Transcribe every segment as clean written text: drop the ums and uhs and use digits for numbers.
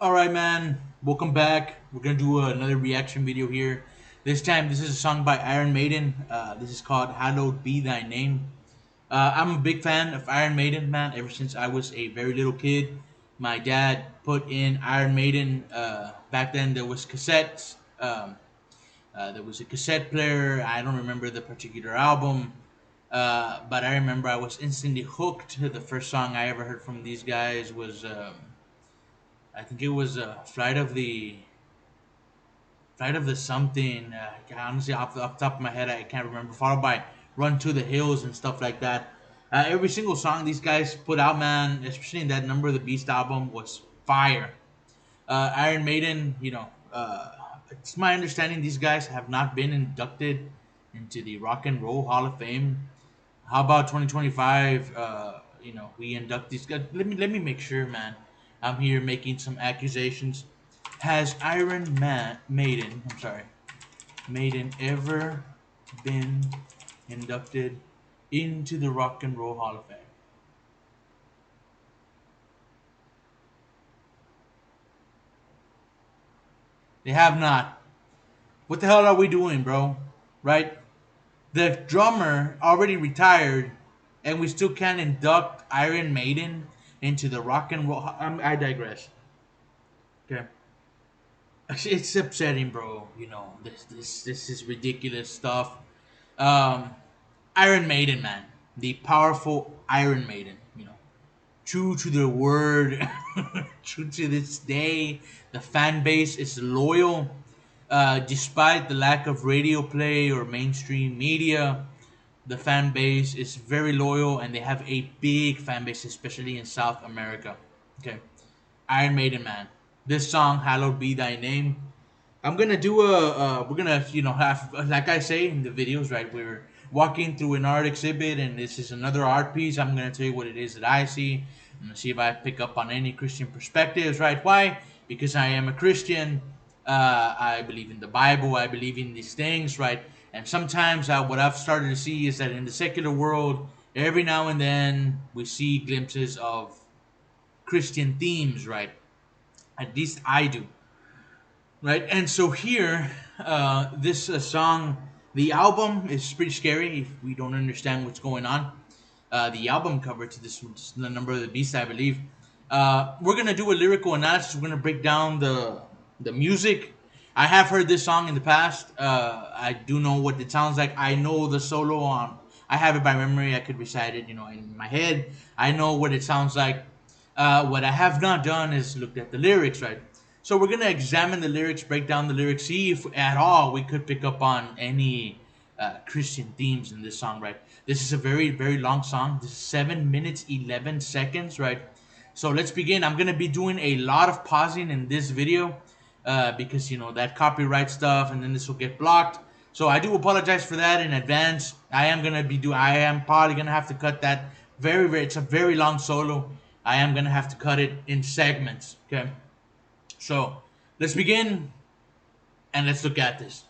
Alright, man. Welcome back. We're gonna do another reaction video here. This time, this is a song by Iron Maiden. This is called Hallowed Be Thy Name. I'm a big fan of Iron Maiden, man. Ever since I was a very little kid, my dad put in Iron Maiden. Back then, there was cassettes. There was a cassette player. I don't remember the particular album, but I remember I was instantly hooked. The first song I ever heard from these guys was, I think it was Flight of the something. Honestly, off the top of my head, I can't remember. Followed by Run to the Hills and stuff like that. Every single song these guys put out, man, especially in that Number of the Beast album, was fire. Iron Maiden, it's my understanding these guys have not been inducted into the Rock and Roll Hall of Fame. How about 2025? We induct these guys. Let me make sure, man. I'm here making some accusations. Has Maiden ever been inducted into the Rock and Roll Hall of Fame? They have not. What the hell are we doing, bro? Right? The drummer already retired, and we still can't induct Iron Maiden into the Rock and Roll. I digress. Okay. It's upsetting, bro. This is ridiculous stuff. Um, Iron Maiden, man, the powerful Iron Maiden. True to their word, true to this day, the fan base is loyal, despite the lack of radio play or mainstream media. The fan base is very loyal, and they have a big fan base, especially in South America. Okay, Iron Maiden, man. This song, "Hallowed Be Thy Name." I'm gonna do we're gonna have, like I say in the videos, right? We're walking through an art exhibit, and this is another art piece. I'm gonna tell you what it is that I see. I'm gonna see if I pick up on any Christian perspectives, right? Why? Because I am a Christian. I believe in the Bible. I believe in these things, right? And sometimes what I've started to see is that in the secular world, every now and then we see glimpses of Christian themes, right? At least I do, right? And so here, this song, the album is pretty scary if we don't understand what's going on. The album cover to this, the Number of the Beast, I believe. We're gonna do a lyrical analysis. We're gonna break down the music. I have heard this song in the past. I do know what it sounds like. I know the solo on. I have it by memory. I could recite it, in my head. I know what it sounds like. What I have not done is looked at the lyrics, right? So we're gonna examine the lyrics, break down the lyrics, see if at all we could pick up on any Christian themes in this song, right? This is a very, very long song. This is 7 minutes 11 seconds, right? So let's begin. I'm gonna be doing a lot of pausing in this video because that copyright stuff, and then this will get blocked. So I do apologize for that in advance. I am probably gonna have to cut that. Very, very. It's a very long solo. I am gonna have to cut it in segments. Okay. So let's begin and let's look at this.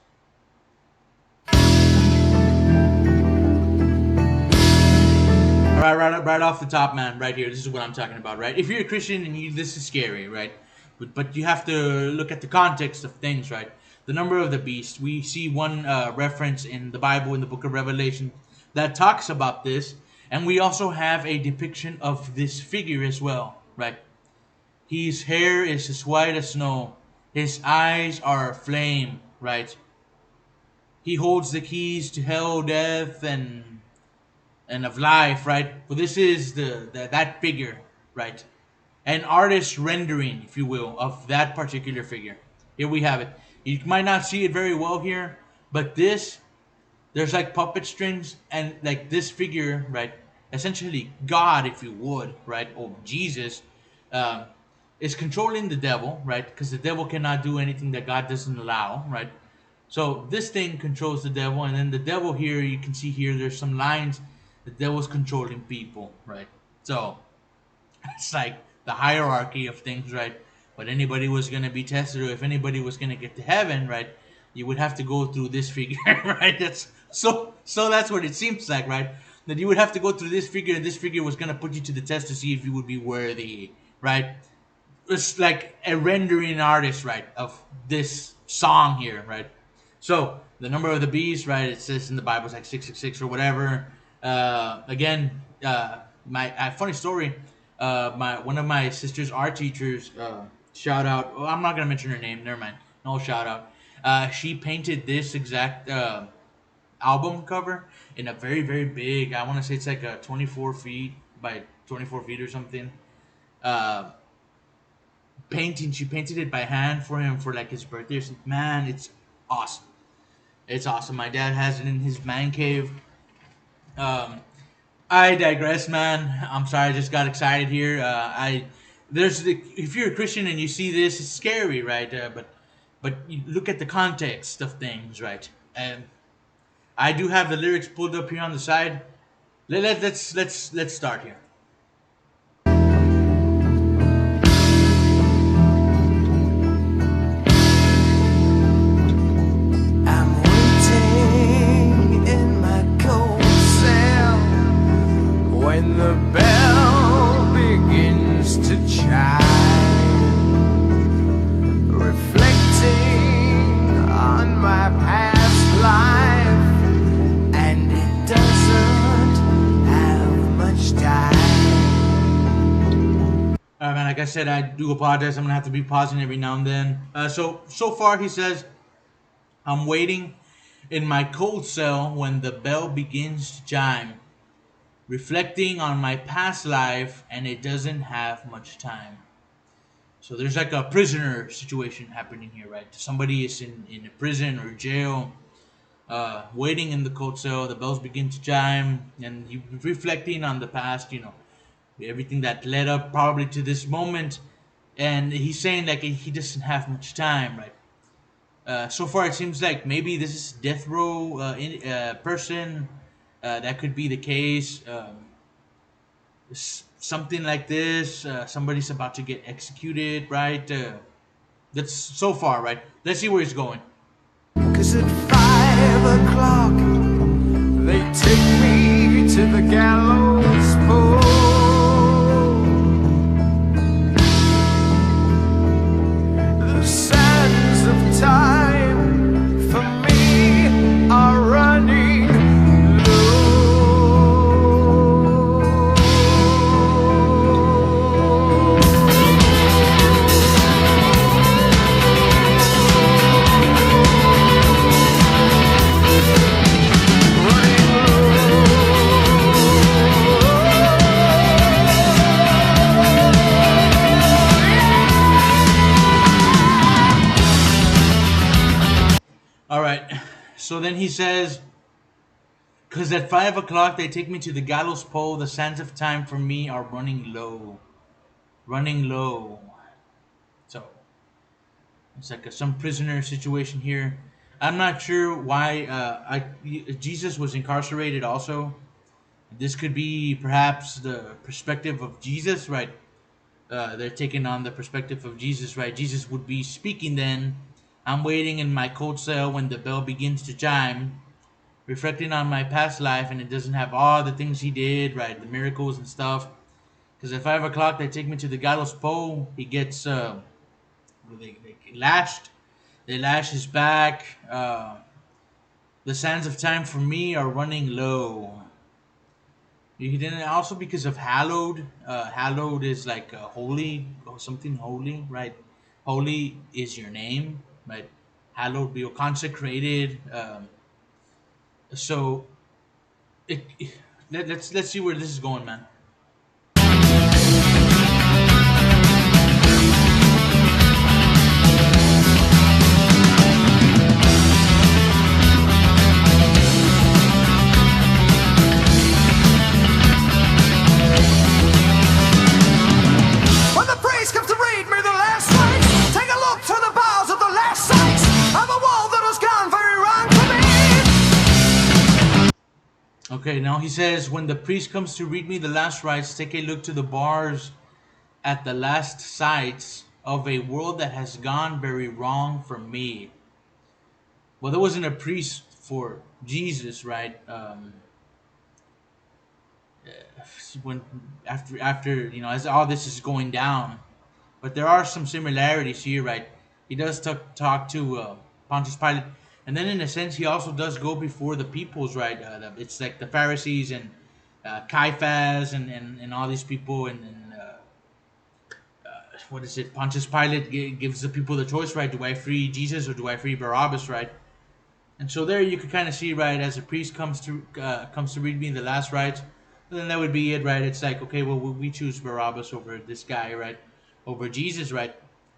All right, right off the top, man, right here. This is what I'm talking about, right? If you're a Christian and this is scary, right? But you have to look at the context of things, right? The Number of the Beast. We see one reference in the Bible, in the book of Revelation, that talks about this. And we also have a depiction of this figure as well, right? His hair is as white as snow. His eyes are a flame, right? He holds the keys to hell, death, and of life, right? Well, this is that figure, right? An artist rendering, if you will, of that particular figure. Here we have it. You might not see it very well here, but there's like puppet strings, and like this figure, right? Essentially, God, if you would, right? Or Jesus, um, is controlling the devil, right? Because the devil cannot do anything that God doesn't allow, right? So this thing controls the devil, and then the devil here, you can see here, there's some lines. The devil's controlling people, right? So it's like the hierarchy of things, right? But anybody was gonna be tested, or if anybody was gonna get to heaven, right? You would have to go through this figure, right? So that's what it seems like, right? That you would have to go through this figure, and this figure was gonna put you to the test to see if you would be worthy, right? it's like a rendering artist, right, of this song here, right? So the number of the beast, right? It says in the Bible it's like 666 or whatever. Again, my funny story. My one of my sister's art teachers, shout out. Well, I'm not gonna mention her name. Never mind. No shout out. She painted this exact album cover in a very very big. I want to say it's like a 24 feet by 24 feet or something. Uh, Painting. She painted it by hand for him for like his birthday or something. Man, it's awesome. It's awesome. My dad has it in his man cave. Um, I digress, man. I'm sorry, I just got excited here. If you're a Christian and you see this, it's scary, right? But you look at the context of things, right? And I do have the lyrics pulled up here on the side. Let's start here. I'm waiting in my cold cell when the bell begins to chime, reflecting on my past life, and it doesn't have much time. All right, man. Like I said, I do apologize. I'm gonna have to be pausing every now and then. So far, he says, I'm waiting in my cold cell when the bell begins to chime, reflecting on my past life, and it doesn't have much time. So there's like a prisoner situation happening here, right? Somebody is in a prison or jail, waiting in the cold cell. The bells begin to chime, and you reflecting on the past, everything that led up probably to this moment. And he's saying like he doesn't have much time, right? So far, it seems like maybe this is death row person. That could be the case. Something like this. Somebody's about to get executed, right? That's so far, right? Let's see where he's going. 'Cause at 5 o'clock they take me to the gallows pole. The sands of time for me are running low. All right. So then he says, because at 5 o'clock they take me to the gallows pole. The sands of time for me are running low, running low. So it's like some prisoner situation here. I'm not sure why. Jesus was incarcerated also. This could be perhaps the perspective of Jesus, right? They're taking on the perspective of Jesus, right? Jesus would be speaking then. I'm waiting in my cold cell when the bell begins to chime, reflecting on my past life, and it doesn't have all the things he did, right? The miracles and stuff. Because at 5 o'clock, they take me to the gallows pole. He gets they lashed. They lash his back. The sands of time for me are running low. You didn't also because of hallowed. Hallowed is like holy or something holy, right? Holy is your name, right? Hallowed, be consecrated. So let's see where this is going, man. When the priest comes to read me the last rites, take a look to the bowels of the last sites of a wall that has gone very wrong for me. Okay, now he says, when the priest comes to read me the last rites, take a look to the bars at the last sites of a world that has gone very wrong for me. Well, there wasn't a priest for Jesus, right? When after as all this is going down, but there are some similarities here, right? He does talk to Pontius Pilate, and then in a sense, he also does go before the peoples, right? It's like the Pharisees and Caiaphas and all these people, and what is it? Pontius Pilate gives the people the choice, right? Do I free Jesus or do I free Barabbas, right? And so there you can kind of see, right, as a priest comes to read me the last rites, then that would be it, right? It's like, okay, well, we choose Barabbas over this guy, right? Over Jesus, right?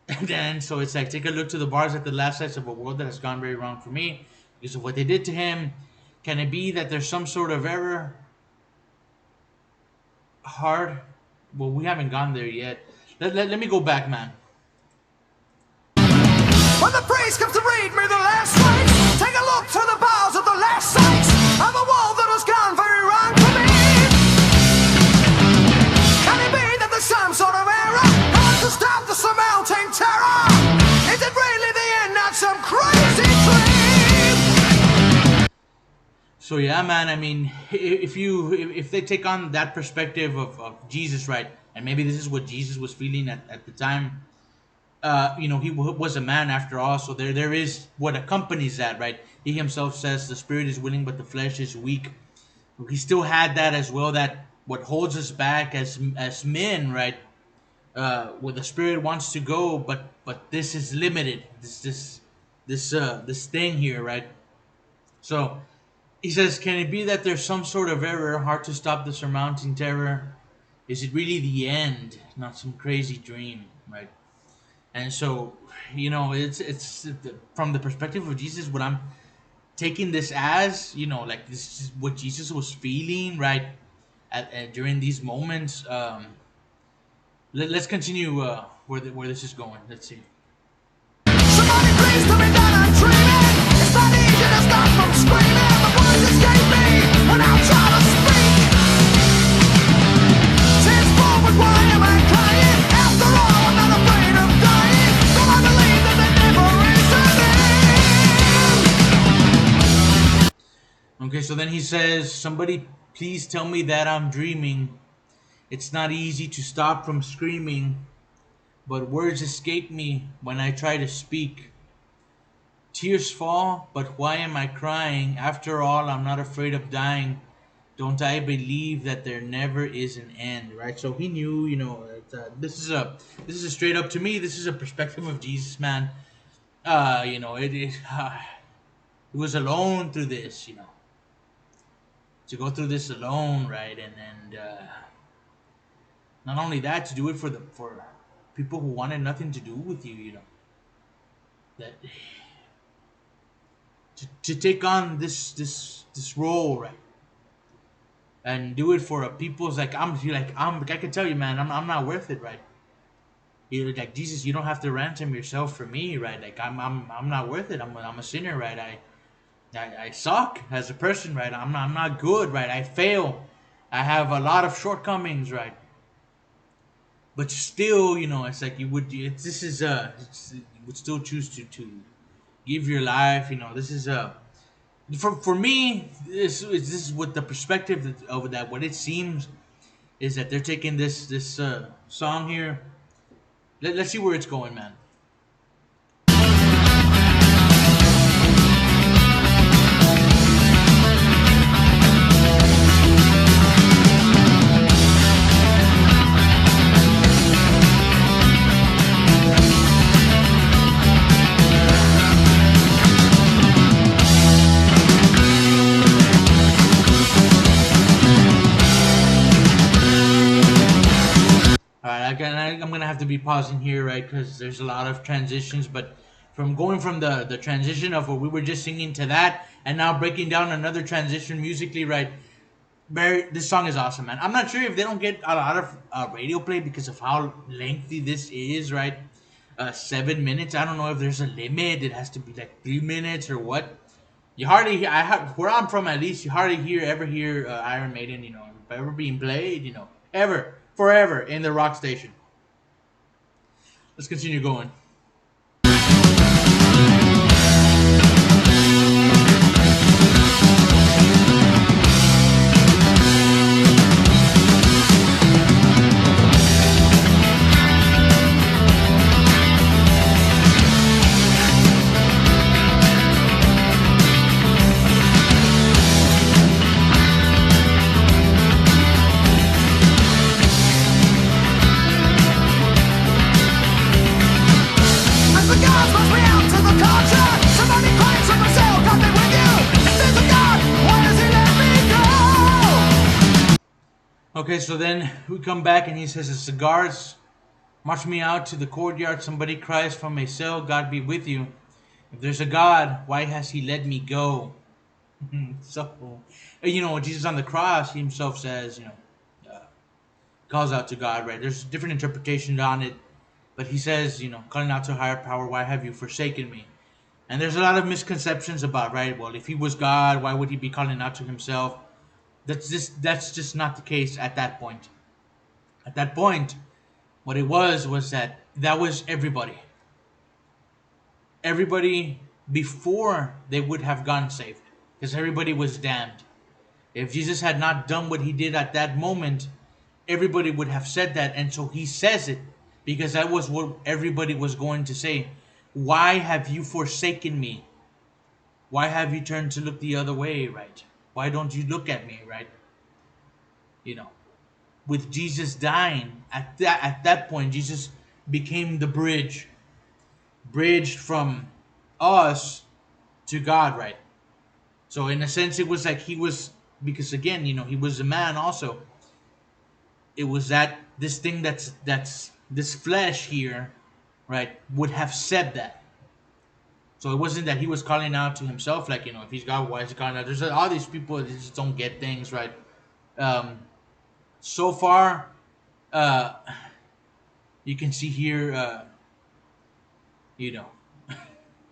And then so it's like, take a look to the bars at the last rites of a world that has gone very wrong for me because of what they did to him. Can it be that there's some sort of error? Hard? Well, we haven't gone there yet. Let me go back, man. When the priest comes to read me the last rites, take a look to the bars of the last sites of a world that has gone very wrong for me. Can it be that there's some sort of error? How to stop the surmounting terror? Is it really the end, not some crazy dream? So yeah, man. I mean, if they take on that perspective of Jesus, right, and maybe this is what Jesus was feeling at the time. He was a man after all, so there is what accompanies that, right? He himself says the spirit is willing, but the flesh is weak. He still had that as well. That what holds us back as men, right? Where the spirit wants to go, but this is limited. This thing here, right? So he says, can it be that there's some sort of error, hard to stop the surmounting terror? Is it really the end, not some crazy dream, right? And so, it's from the perspective of Jesus, what I'm taking this as, like this is what Jesus was feeling, right, during these moments. Let's continue where this is going. Let's see. Somebody please tell me that I'm dreaming. It's not easy to stop from screaming. The words escape me when I try to speak. Tears forward, why am I crying? After all, I'm not afraid of dying. So I believe that there never is an end. Okay, so then he says, somebody please tell me that I'm dreaming. It's not easy to stop from screaming, but words escape me when I try to speak. Tears fall, but why am I crying? After all, I'm not afraid of dying. Don't I believe that there never is an end, right? So he knew, this is a straight up, to me, this is a perspective of Jesus, man. He was alone through this, to go through this alone, right? And not only that, to do it for people who wanted nothing to do with you, that to take on this role, right, and do it for a people's I can tell you, man, I'm not worth it, right? You're like, Jesus, you don't have to ransom yourself for me, right? Like I'm not worth it. I'm a sinner, right? I suck as a person, right? I'm not good, right? I fail. I have a lot of shortcomings, right? But still, it's like you would you would still choose to give your life. This is for me. This is what the perspective of that. What it seems is that they're taking this song here. Let's see where it's going, man. I'm gonna have to be pausing here, right? Because there's a lot of transitions. But from going from the transition of what we were just singing to that, and now breaking down another transition musically, right? This song is awesome, man. I'm not sure if they don't get a lot of radio play because of how lengthy this is, right? 7 minutes. I don't know if there's a limit. It has to be like 3 minutes or what. You hardly hear. Where I'm from, at least, you hardly ever hear Iron Maiden, ever being played, ever, forever in the rock station. Let's continue going. Okay, so then we come back and he says, "As the guards march me out to the courtyard, somebody cries from a cell, 'God be with you.' If there's a God, why has he let me go?" So, Jesus on the cross, he himself says, calls out to God, right? There's different interpretations on it, but he says, calling out to a higher power, "Why have you forsaken me?" And there's a lot of misconceptions about, right? Well, if he was God, why would he be calling out to himself? That's just not the case at that point. At that point, what it was that was everybody. Everybody before they would have gotten saved, because everybody was damned. If Jesus had not done what he did at that moment, everybody would have said that. And so he says it because that was what everybody was going to say. "Why have you forsaken me? Why have you turned to look the other way, right? Why don't you look at me, right?" You know, with Jesus dying, at that point, Jesus became the bridge from us to God, right? So in a sense, it was like he was, because again, he was a man also. It was that this thing that's this flesh here, right, would have said that. So it wasn't that he was calling out to himself, like, if he's God, why is he calling out? There's all these people that just don't get things, right? Um, so far, uh, you can see here, you know,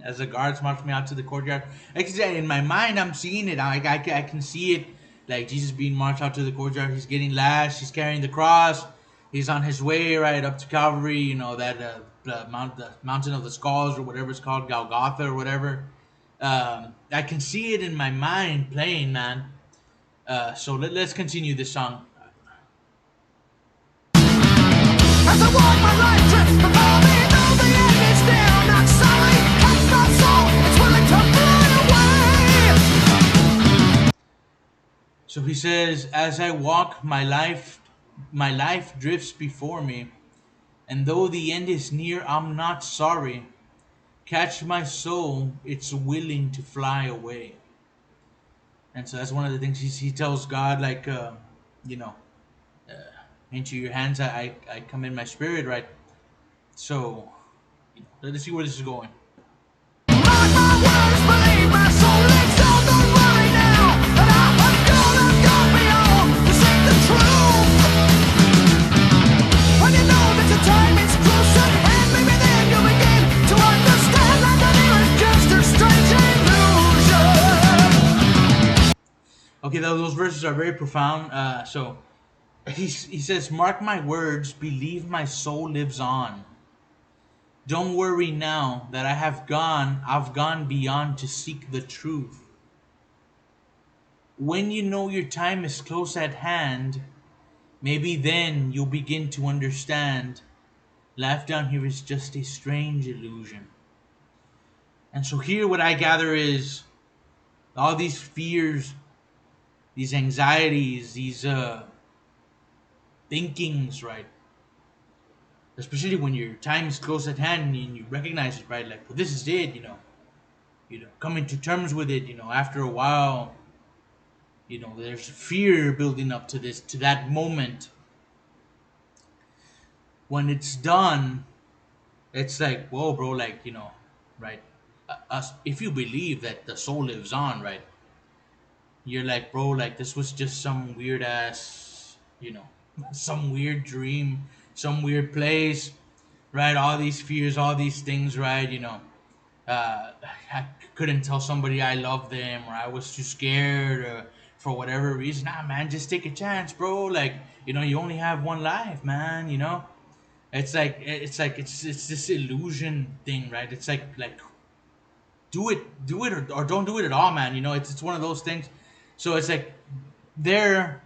as the guards march me out to the courtyard. Like I said, in my mind, I'm seeing it. I can see it, like Jesus being marched out to the courtyard. He's getting lashed. He's carrying the cross. He's on his way right up to Calvary. That the mountain of the skulls, or whatever it's called, Golgotha or whatever. I can see it in my mind playing, man. So let's continue this song. As I walk, my life drifts before me. Though the end is near, I'm not sorry. Cast my soul, it's willing to fly away. So he says, "As I walk, my life drifts before me, and though the end is near, I'm not sorry. Catch my soul, it's willing to fly away." And so that's one of the things he tells God, like, you know, into your hands I commit my spirit, right? So, let's see where this is going. Mark my words, believe my soul lives on. Don't worry now, that I have gone beyond to seek the truth. When you know that your time is close at hand, maybe then you'll begin to understand that the near is just a strange illusion. Okay, those verses are very profound. So he says, "Mark my words, believe my soul lives on. Don't worry now that I've gone beyond to seek the truth. When you know your time is close at hand, maybe then you'll begin to understand life down here is just a strange illusion." And so here what I gather is all these fears, these anxieties, these thinkings, right? Especially when your time is close at hand and you recognize it, right? Like, well, this is it, coming to terms with it, after a while, there's fear building up to that moment. When it's done, it's like, whoa, bro, like, right? If you believe that the soul lives on, right? You're like, bro, like, this was just some weird ass, some weird dream, some weird place, right? All these fears, all these things, right? I couldn't tell somebody I love them, or I was too scared, or for whatever reason. Nah, man, just take a chance, bro. Like, you only have one life, man. It's this illusion thing, right? It's like do it or don't do it at all, man. It's one of those things. So it's like there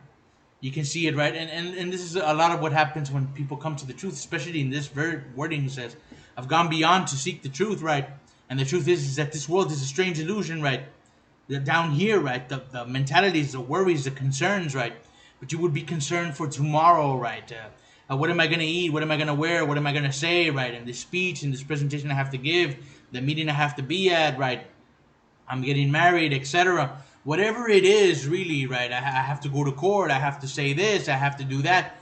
you can see it, right? And this is a lot of what happens when people come to the truth, especially in this very wording. He says, "I've gone beyond to seek the truth," right? And the truth is that this world is a strange illusion, right? Down here, right? The mentalities, the worries, the concerns, right? But you would be concerned for tomorrow, right? What am I going to eat? What am I going to wear? What am I going to say, right? And this speech and this presentation I have to give, the meeting I have to be at, right? I'm getting married, etc. whatever it is, really, right? I have to go to court. I have to say this. I have to do that.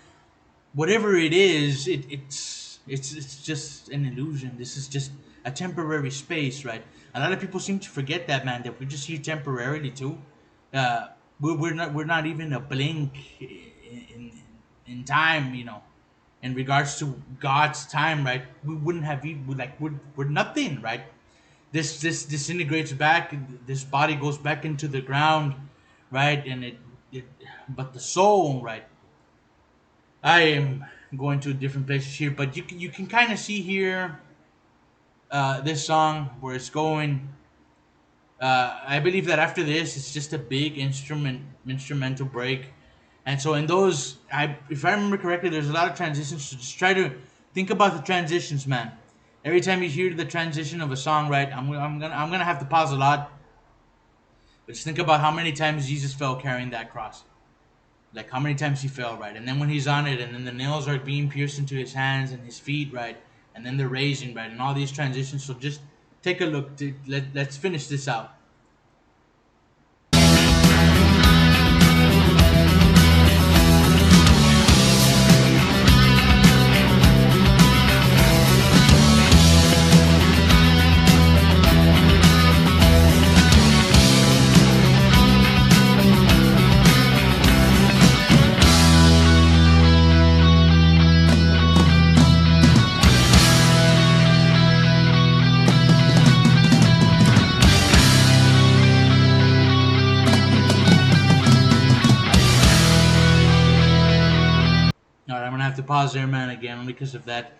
Whatever it is, it's just an illusion. This is just a temporary space, right? A lot of people seem to forget that, man. That we're just here temporarily too. Uh, we're not even a blink in time, in regards to God's time, right? We wouldn't have even like we're nothing, right? This disintegrates back. This body goes back into the ground, right? And it but the soul, right? I am going to different places here, but you can kind of see here this song where it's going. I believe that after this, it's just a big instrumental break, and so in those, if I remember correctly, there's a lot of transitions. So just try to think about the transitions, man. Every time you hear the transition of a song, right? I'm gonna have to pause a lot, but just think about how many times Jesus fell carrying that cross. Like how many times he fell, right? And then when he's on it, and then the nails are being pierced into his hands and his feet, right? And then they're raising, right? And all these transitions. So just take a look. Let's finish this out. All right, I'm gonna have to pause there, man, again, only because of that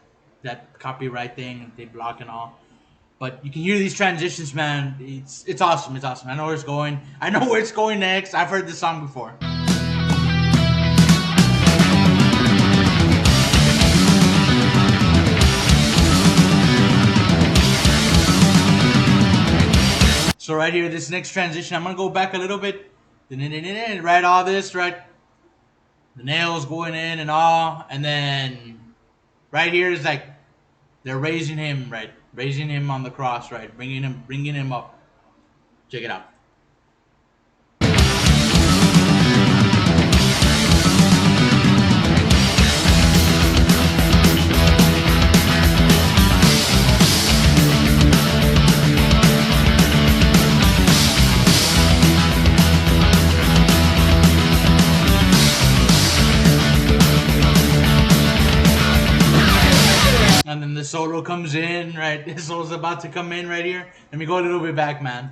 copyright thing. They block and all. But you can hear these transitions, man. It's awesome. It's awesome. I know where it's going. I know where it's going next. I've heard this song before. So right here, this next transition, I'm gonna go back a little bit. Right, all this, right? The nails going in and all, and then right here is like they're raising him, right? Raising him on the cross, right? Bringing him up. Check it out. And then the solo comes in, right? The solo's about to come in right here. Let me go a little bit back, man.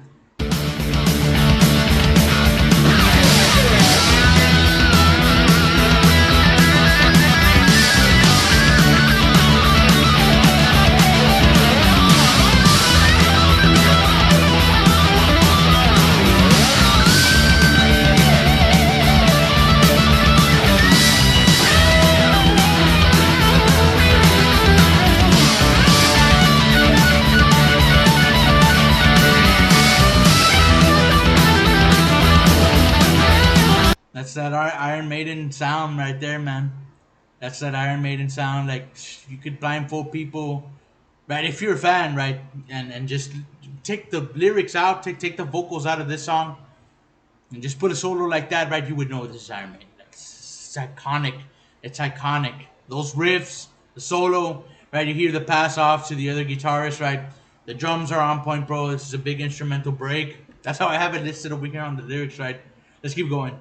That's that Iron Maiden sound right there, man. That's that Iron Maiden sound. Like you could blindfold people, right? If you're a fan, right, and just take the lyrics out, take the vocals out of this song, and just put a solo like that, right? You would know this is Iron Maiden. It's iconic. It's iconic. Those riffs, the solo, right? You hear the pass off to the other guitarist, right? The drums are on point, bro. This is a big instrumental break. That's how I have it listed over here on the lyrics, right? Let's keep going.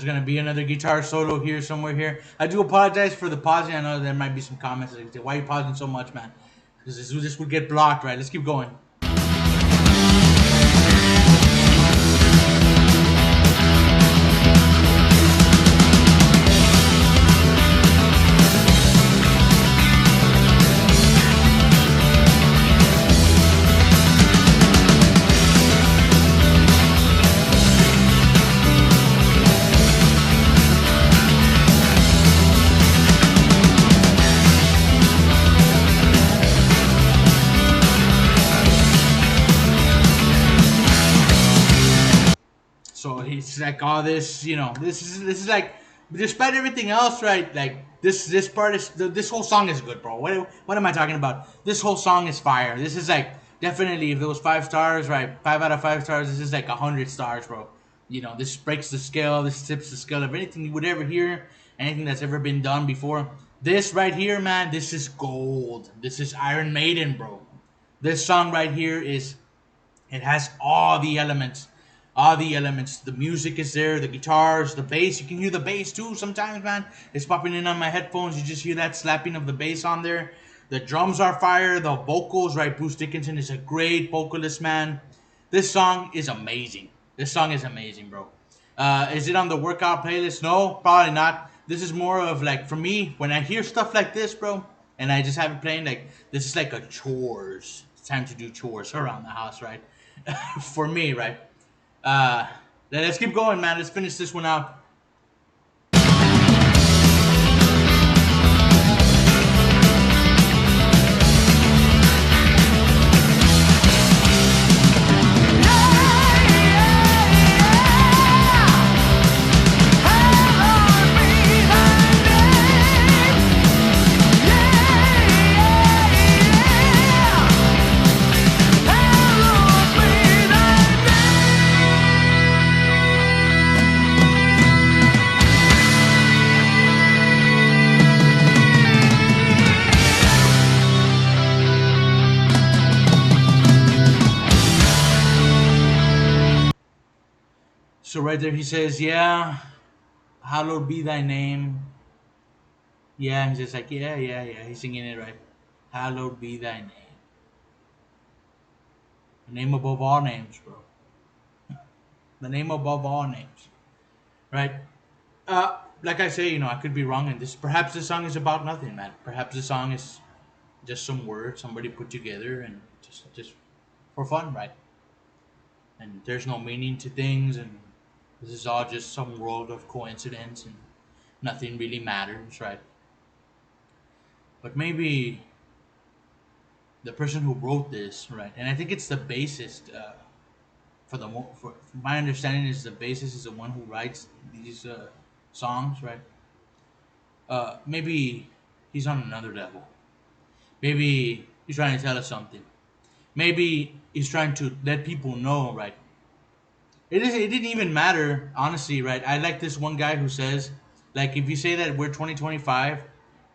Gonna be another guitar solo here somewhere here. I do apologize for the pausing. I know there might be some comments like, why are you pausing so much, man? Because this would get blocked, right? Let's keep going. like all this, this is like, despite everything else, right? Like this part is this whole song is good, bro. What am I talking about? This whole song is fire. This is like definitely, if it was 5 stars, right? 5 out of 5 stars. This is like 100 stars, bro. This breaks the scale. This tips the scale of anything you would ever hear, anything that's ever been done before. This right here, man, this is gold. This is Iron Maiden, bro. This song right here is, it has all the elements. All the elements. The music is there, the guitars, the bass. You can hear the bass too sometimes, man. It's popping in on my headphones. You just hear that slapping of the bass on there. The drums are fire. The vocals, right? Bruce Dickinson is a great vocalist, man. This song is amazing. This song is amazing, bro. Is it on the workout playlist? No, probably not. This is more of like, for me, when I hear stuff like this, bro, and I just have it playing, like, this is like a chores. It's time to do chores around the house, right? For me, right? Uh, let's keep going, man. Let's finish this one out. So right there, he says, "Yeah, hallowed be thy name." Yeah, he's just like, yeah, yeah, yeah. He's singing it right. Hallowed be thy name, the name above all names, bro. The name above all names, right? Like I say, I could be wrong in this. Perhaps the song is about nothing, man. Perhaps the song is just some words somebody put together and just for fun, right? And there's no meaning to things, and this is all just some world of coincidence, and nothing really matters, right? But maybe the person who wrote this, right, and I think it's the bassist. For my understanding, is the bassist is the one who writes these songs, right? Maybe he's on another level. Maybe he's trying to tell us something. Maybe he's trying to let people know, right? It didn't even matter, honestly, right? I like this one guy who says, like, if you say that we're 2025,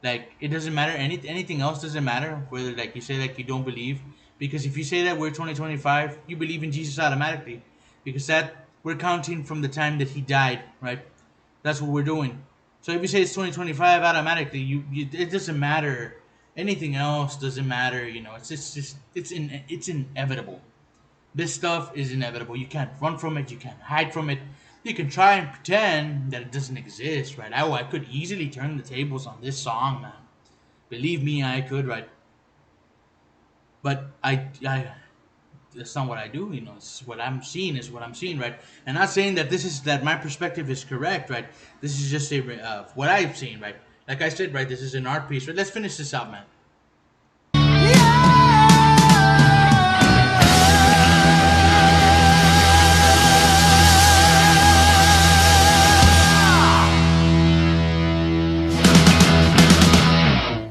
like, it doesn't matter. Anything else doesn't matter. Whether, like, you say, like, you don't believe, because if you say that we're 2025, you believe in Jesus automatically, because that we're counting from the time that he died, right? That's what we're doing. So if you say it's 2025, automatically, it doesn't matter. Anything else doesn't matter. It's inevitable. This stuff is inevitable. You can't run from it. You can't hide from it. You can try and pretend that it doesn't exist, right? I could easily turn the tables on this song, man. Believe me, I could, right? But I that's not what I do. It's what I'm seeing is what I'm seeing, right? And not saying that that my perspective is correct, right? This is just what I've seen, right? Like I said, right? This is an art piece, right? Let's finish this out, man.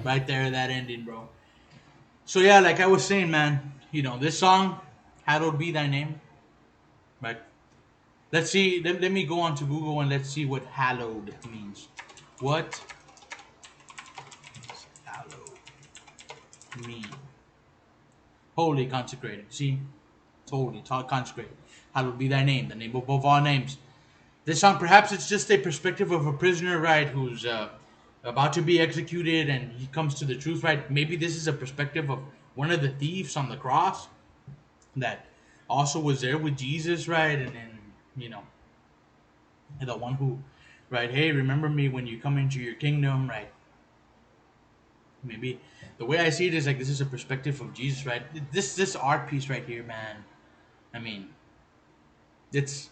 Right there, that ending, bro. So yeah, like I was saying, man, this song, "Hallowed Be Thy Name," right? Let's see. Let me go on to Google and let's see what hallowed means. What does hallowed mean? Holy, consecrated. See, holy, consecrated. Hallowed be thy name, the name above all names. This song, perhaps it's just a perspective of a prisoner, right, who's about to be executed, and he comes to the truth, right? Maybe this is a perspective of one of the thieves on the cross that also was there with Jesus, right? And then, the one who, right, hey, remember me when you come into your kingdom, right? Maybe the way I see it is like this is a perspective of Jesus, right? This art piece right here, man. I mean, it's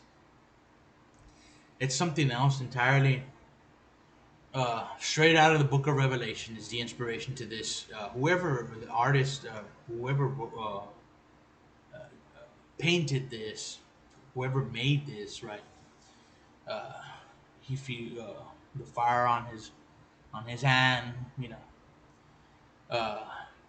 it's something else entirely. Straight out of the Book of Revelation is the inspiration to this. Whoever the artist, whoever painted this, whoever made this, right? He feel the fire on his hand. Uh,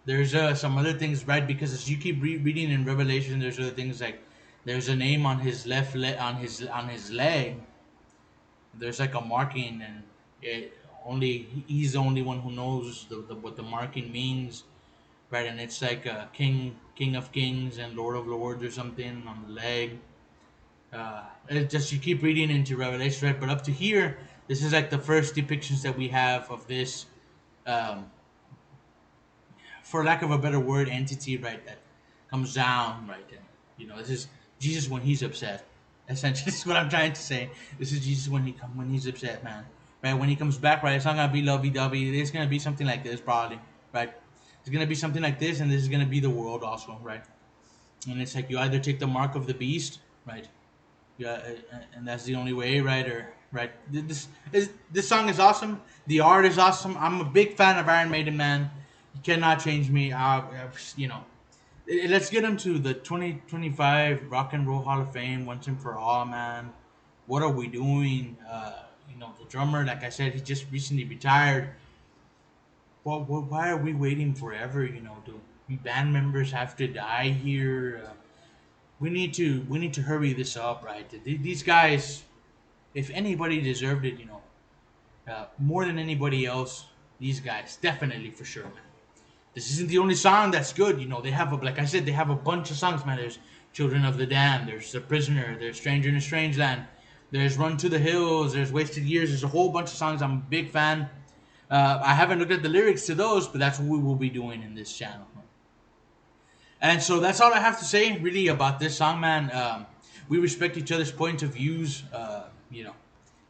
there's some other things, right? Because as you keep reading in Revelation, there's other things like there's a name on his left leg, on his leg. There's like a marking, and he's the only one who knows what the marking means, right? And it's like King of Kings and Lord of Lords or something on the leg. It just you keep reading into Revelation, right? But up to here, this is like the first depictions that we have of this, um, for lack of a better word, entity, right? That comes down, right? And this is Jesus when he's upset. Essentially, this is what I'm trying to say. This is Jesus when he's upset, man. Right? When he comes back, right? It's not gonna be lovey dovey. It's gonna be something like this, probably, right? It's gonna be something like this, and this is gonna be the world also, right? And it's like you either take the mark of the beast, right? Yeah, and that's the only way, right? Or right, this song is awesome. The art is awesome. I'm a big fan of Iron Maiden, man. You cannot change me. Let's get him to the 2025 Rock and Roll Hall of Fame once and for all, man. What are we doing? The drummer, like I said, he just recently retired. Why are we waiting forever? Do band members have to die here? We need to hurry this up, right? These guys, if anybody deserved it, more than anybody else, these guys definitely for sure, man. This isn't the only song that's good. They have like I said, they have a bunch of songs, man. There's Children of the Damned, there's The Prisoner, there's Stranger in a Strange Land, there's Run to the Hills, there's Wasted Years. There's a whole bunch of songs. I'm a big fan. I haven't looked at the lyrics to those, but that's what we will be doing in this channel. And so that's all I have to say, really, about this song, man. We respect each other's point of views.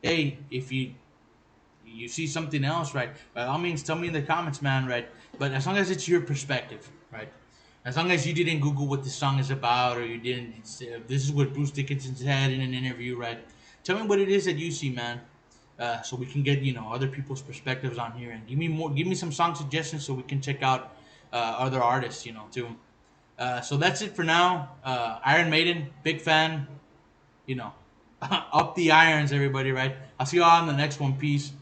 Hey, if you see something else, right? By all means, tell me in the comments, man, right? But as long as it's your perspective, right? As long as you didn't Google what this song is about, or you didn't, this is what Bruce Dickinson said in an interview, right? Tell me what it is that you see, man. So we can get other people's perspectives on here, and give me some song suggestions so we can check out other artists, too. So that's it for now. Iron Maiden, big fan. You know, up the irons, everybody. Right? I'll see you all in the next one. Peace.